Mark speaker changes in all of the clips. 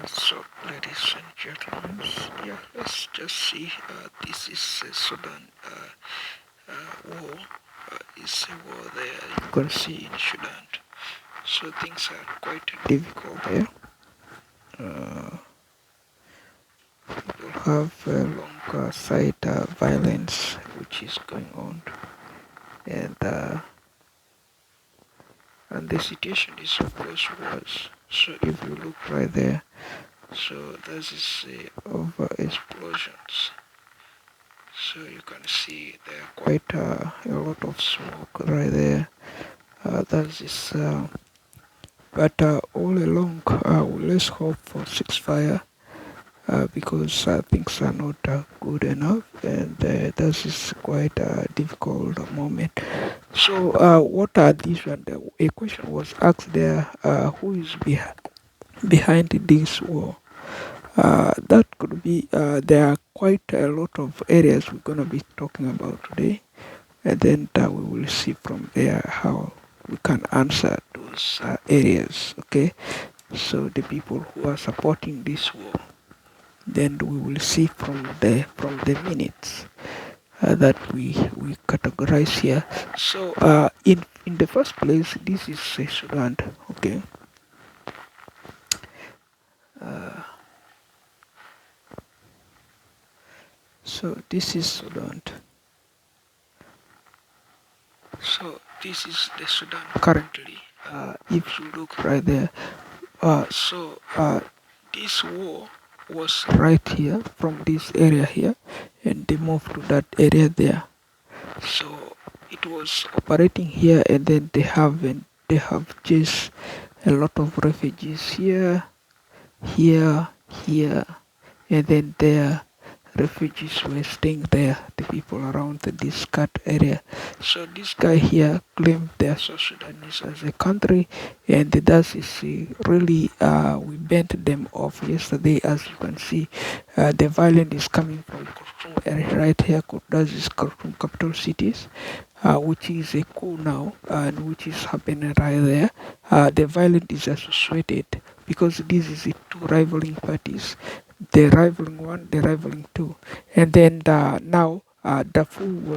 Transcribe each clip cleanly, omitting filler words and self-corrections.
Speaker 1: So, ladies and gentlemen, yeah, let's just see. This is Sudan war. Is a war there you can see in Sudan. So things are quite difficult there. Uh, People have long side violence which is going on, and uh, and the situation is of course worse. So if you look right there, so there is of explosions. So you can see there are quite a lot of smoke right there. That is, but all along, let's hope for ceasefire because things are not good enough, and this is quite a difficult moment. So, what are these? And a question was asked there: who is behind this war? That could be. There are quite a lot of areas we're gonna be talking about today, and then we will see from there how we can answer those areas. Okay, so the people who are supporting this war, then we will see from the minutes that we categorize here. So in the first place, this is Sudan. Okay, uh, so this is Sudan. So this is the Sudan currently. If you look right there, this war was right here from this area here, and they moved to that area there. So it was operating here, and then they have just a lot of refugees here, here, here, and then there. Refugees were staying there, the people around this cut area. So this guy here claimed they are South Sudanese as a country, and that is really we bent them off yesterday. As you can see, the violence is coming from Khartoum area right here. That is Khartoum capital cities, which is a coup now, and which is happening right there. The violence is associated because this is the two rivaling parties, the rivaling one, the rivaling two, and then now the fool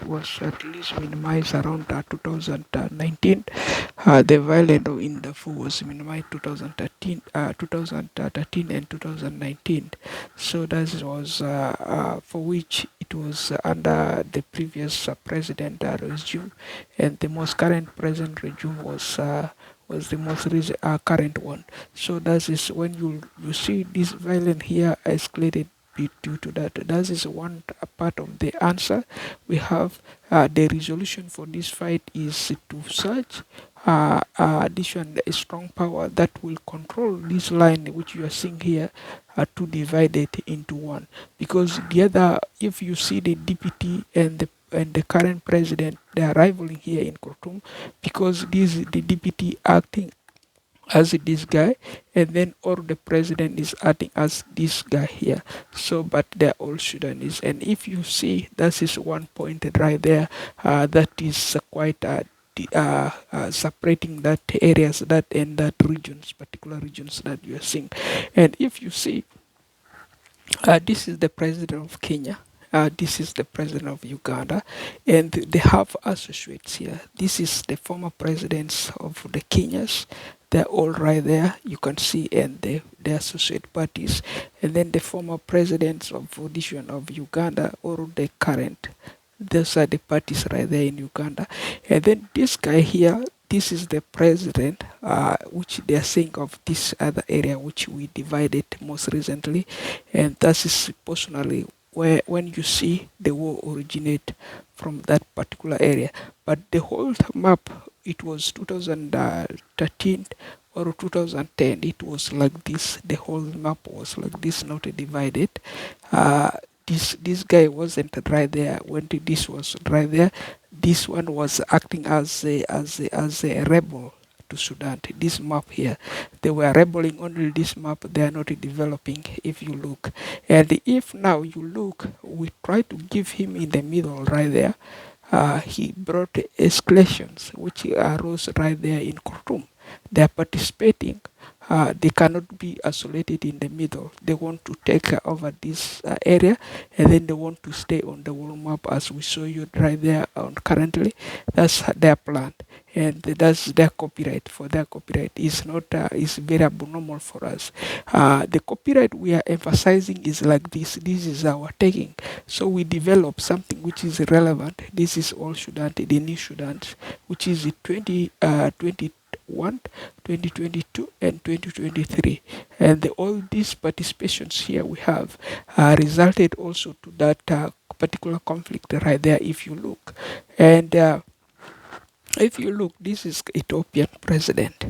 Speaker 1: was at least minimized around 2019. The violence in the fool was minimized 2013 and 2019. So that was for which it was under the previous president regime, and the most current present regime was the most current one. So that is when you see this violence here escalated due to that. That is one part of the answer. We have the resolution for this fight is to search addition a strong power that will control this line which you are seeing here to divide it into one, because the other, if you see the DPT and the current president, they are rivaling here in Khartoum, because this is the DPT acting as this guy, and then or the president is acting as this guy here. So but they're all Sudanese, and if you see, that is one point right there, that is quite separating that areas, that and that regions, particular regions that you are seeing. And if you see, this is the president of Kenya. This is the president of Uganda, and they have associates here. This is the former presidents of the Kenyas. They're all right there. You can see, and the associate parties, and then the former presidents of audition of Uganda, or the current. Those are the parties right there in Uganda, and then this guy here. This is the president, which they are saying of this other area which we divided most recently, and that is personally where when you see the war originate from that particular area. But the whole map, it was 2013 or 2010, it was like this. The whole map was like this, not divided. Uh, this guy wasn't right there when this was right there. This one was acting as a rebel to Sudan. This map here, they were rebelling only this map. They are not developing. If you look, and if now you look, we try to give him in the middle right there. He brought escalations which arose right there in Khartoum. They are participating they cannot be isolated in the middle. They want to take over this area, and then they want to stay on the world map as we saw you right there on currently. That's their plan, and that's their copyright. For their copyright is not is very abnormal for us. The copyright we are emphasizing is like this. This is our taking. So we develop something which is relevant. This is all Sudan, the new Sudan, which is 2021, 2022, and 2023. And all these participations here we have resulted also to that particular conflict right there, if you look. And if you look, this is Ethiopian president.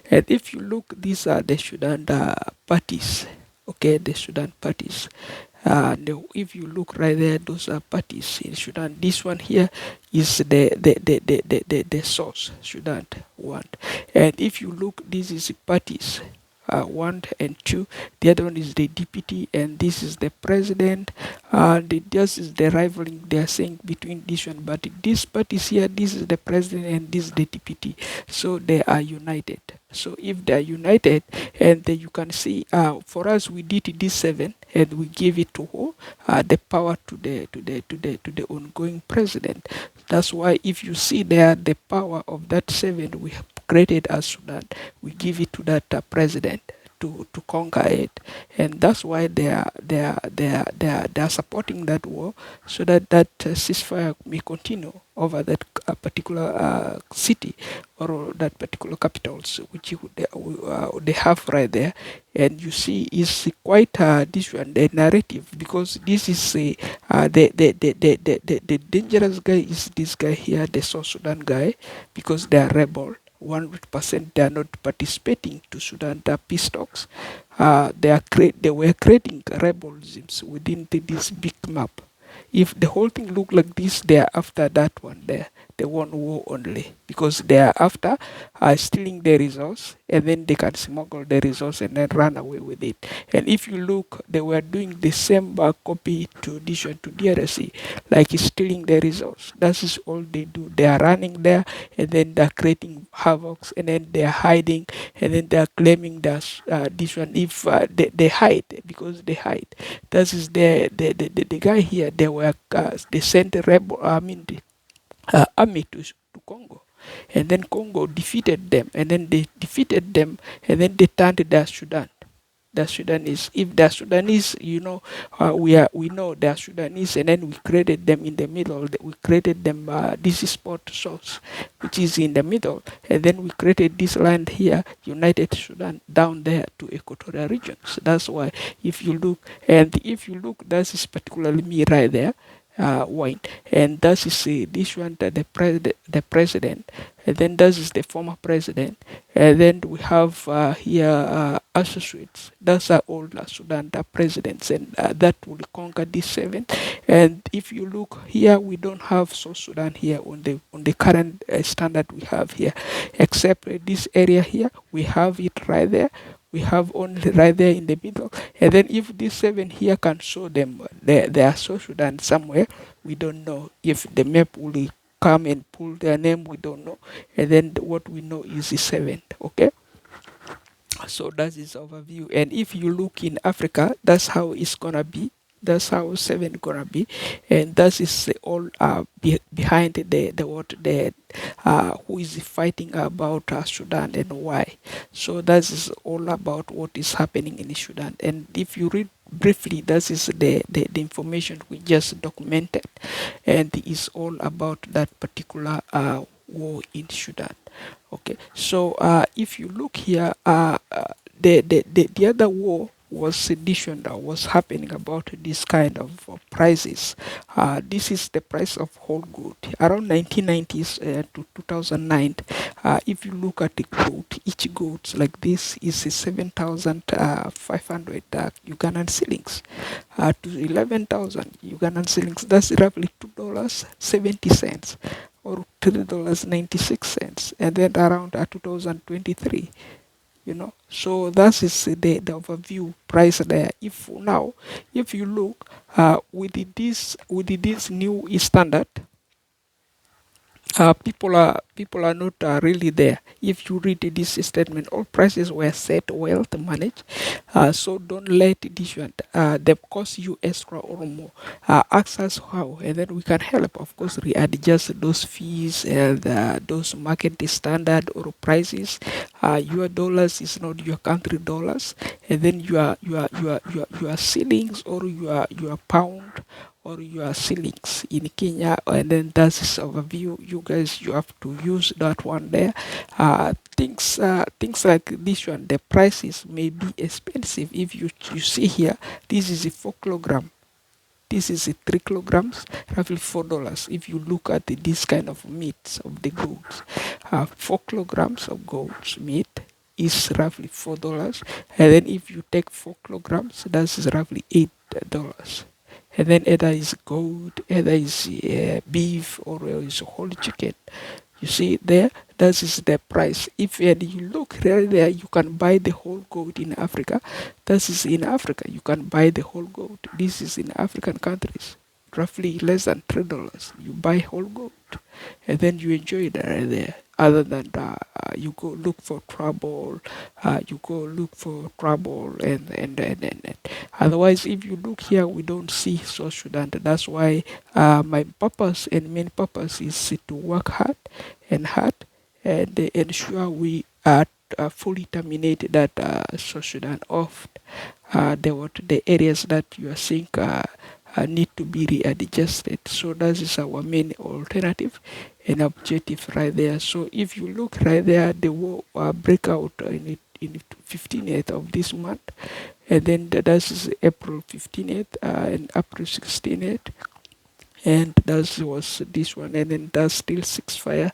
Speaker 1: And if you look, these are the Sudan parties. Okay, the Sudan parties. If you look right there, those are parties in Sudan. This one here is the source, Sudan one. And if you look, this is parties. One and two. The other one is the deputy, and this is the president. This is the rivaling they are saying between this one, but this parties here, this is the president and this is the deputy. So they are united. So if they are united, and then you can see, for us we did this seven, and we gave it to who? The power to the ongoing president. That's why if you see there the power of that seven we have created as Sudan, we give it to that president to conquer it, and that's why they are supporting that war, so that ceasefire may continue over that particular city, or that particular capitals which they have right there. And you see is quite this one the narrative, because this is the dangerous guy is this guy here, the South Sudan guy, because they are rebel. 100% they are not participating to Sudan peace talks. They were creating rebelsisms within this big map. If the whole thing look like this, they are after that one there. They want war only, because they are after stealing the resource, and then they can smuggle the resource and then run away with it. And if you look, they were doing the same copy to this one, to DRC, like stealing the resource. That is all they do. They are running there, and then they are creating havocs, and then they are hiding, and then they are claiming that this one, if they hide, because they hide. That is the guy here. They sent a rebel. Army to Congo, and then Congo defeated them, and then they defeated them, and then they turned their Sudan. The Sudanese, if the Sudanese, we know they are Sudanese, and then we created them in the middle. We created them this is port source, which is in the middle, and then we created this land here, United Sudan, down there to equatorial regions. That's why, if you look, that is particularly me right there. Wine, and that is this one, the president, and then that is the former president, and then we have here associates. That's all Sudan the presidents, and that will conquer this seven. And if you look here, we don't have South Sudan here on the current standard we have here, except this area here. We have it right there. We have only right there in the middle. And then if these seven here can show them they are South Sudan somewhere, we don't know. If the map will come and pull their name, we don't know. And then what we know is the seven. Okay. So that is overview. And if you look in Africa, that's how it's gonna be. That's how seven gonna be, and that is all behind who is fighting about Sudan and why. So that is all about what is happening in Sudan. And if you read briefly, that is the information we just documented, and it's all about that particular war in Sudan. Okay, so if you look here, the other war was sedition that was happening about this kind of prices. This is the price of whole good around 1990s to 2009. If you look at the goat, each goat like this is 7,500 Ugandan shillings to 11,000 Ugandan shillings. That's roughly $2.70 or $3.96, and then around 2023. So that is the overview price there. If you look with this new standard, people are not really there. If you read this statement, all prices were set well to manage. So don't let this one them cost you extra or more. Ask us how, and then we can help. Of course, readjust those fees and those market standard or prices. Your dollars is not your country dollars, and then your ceilings or your pound or your ceilings in Kenya, and then that's this overview. You guys, you have to use that one there. Things like this one, the prices may be expensive. If you see here, this is a 4 kilogram. This is a 3 kilograms, roughly $4. If you look at this kind of meats of the goats, 4 kilograms of goats meat is roughly $4, and then if you take 4 kilograms, that's roughly $8. And then either is goat, either is beef, or is whole chicken. You see there, that is the price. If and you look right there, you can buy the whole goat in Africa. That is in Africa. You can buy the whole goat. This is in African countries, roughly less than $3. You buy whole goat, and then you enjoy it right there. Other than that, you go look for trouble. And otherwise, if you look here, we don't see South Sudan. That's why my purpose and main purpose is to work hard and hard and ensure we fully terminate that South Sudan off the areas that you are seeing need to be readjusted. So that is our main alternative and objective right there. So if you look right there, the war break out in 15th of this month, and then that is April 15th and April 16th, and that was this one, and then that's still ceasefire,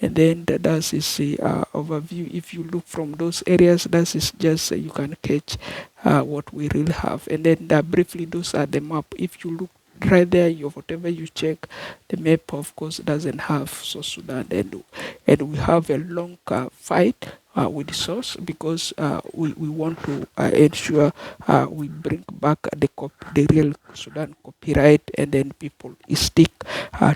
Speaker 1: and then that is the overview. If you look from those areas, that is just you can catch what we really have, and then briefly those are the map. If you look right there, whatever you check, the map of course doesn't have South Sudan, and we have a long fight with the source, because we want to ensure we bring back the real Sudan copyright, and then people stick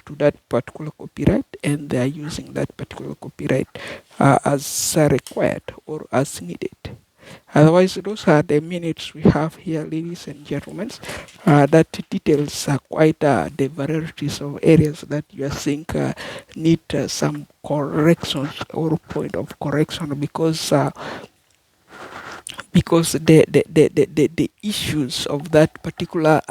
Speaker 1: to that particular copyright, and they are using that particular copyright as required or as needed. Otherwise, those are the minutes we have here, ladies and gentlemen. That details quite the varieties of areas that you are seeing need some corrections or point of correction, because the issues of that particular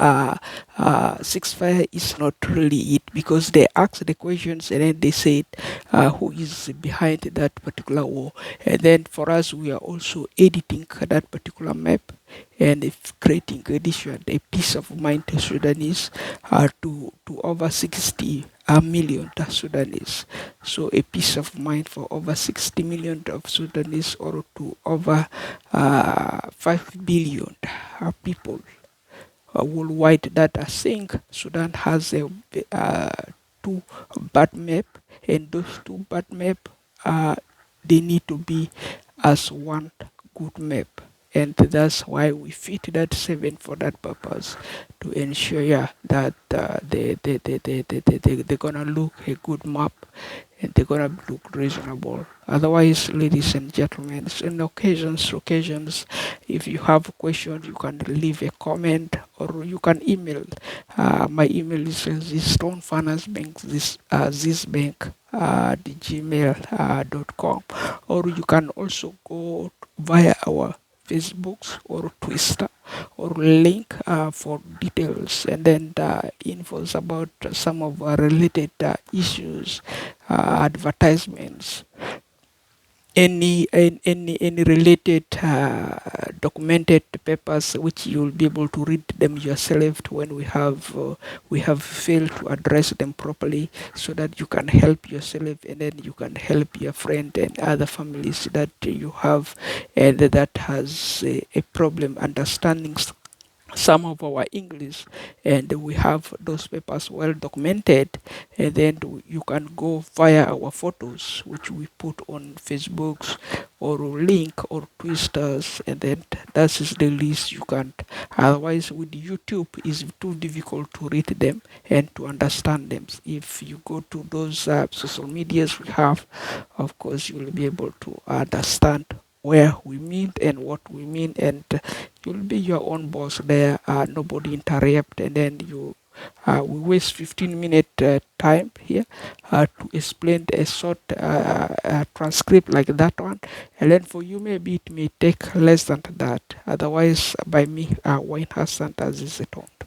Speaker 1: ceasefire is not really it, because they ask the questions and then they say who is behind that particular war, and then for us we are also editing that particular map, and if creating addition a peace of mind to Sudanese to over 60 million Sudanese. So a peace of mind for over 60 million of Sudanese, or to over 5 billion people worldwide that are saying Sudan has a two bad map, and those two bad map they need to be as one good map. And that's why we fit that 7 for that purpose, to ensure, yeah, that they're gonna look a good map, and they're gonna look reasonable. Otherwise, ladies and gentlemen, in occasions, if you have a question, you can leave a comment, or you can email. My email is stonefinancebank, this bank, the gmail.com, or you can also go via our Facebooks or Twitter or link for details, and then infos about some of our related issues, advertisements, any related documented papers, which you'll be able to read them yourself when we have failed to address them properly, so that you can help yourself, and then you can help your friend and other families that you have, and that has a problem understanding some of our English, and we have those papers well documented, and then you can go via our photos which we put on Facebooks or link or twisters, and then that is the least you can. Otherwise with YouTube it's too difficult to read them and to understand them. If you go to those social medias we have, of course you will be able to understand where we mean and what we mean, and you'll be your own boss there. Nobody interrupt, and then you we waste 15-minute time here to explain a short transcript like that one, and then for you maybe it may take less than that. Otherwise, by me, Wayne Hassan, as is it on.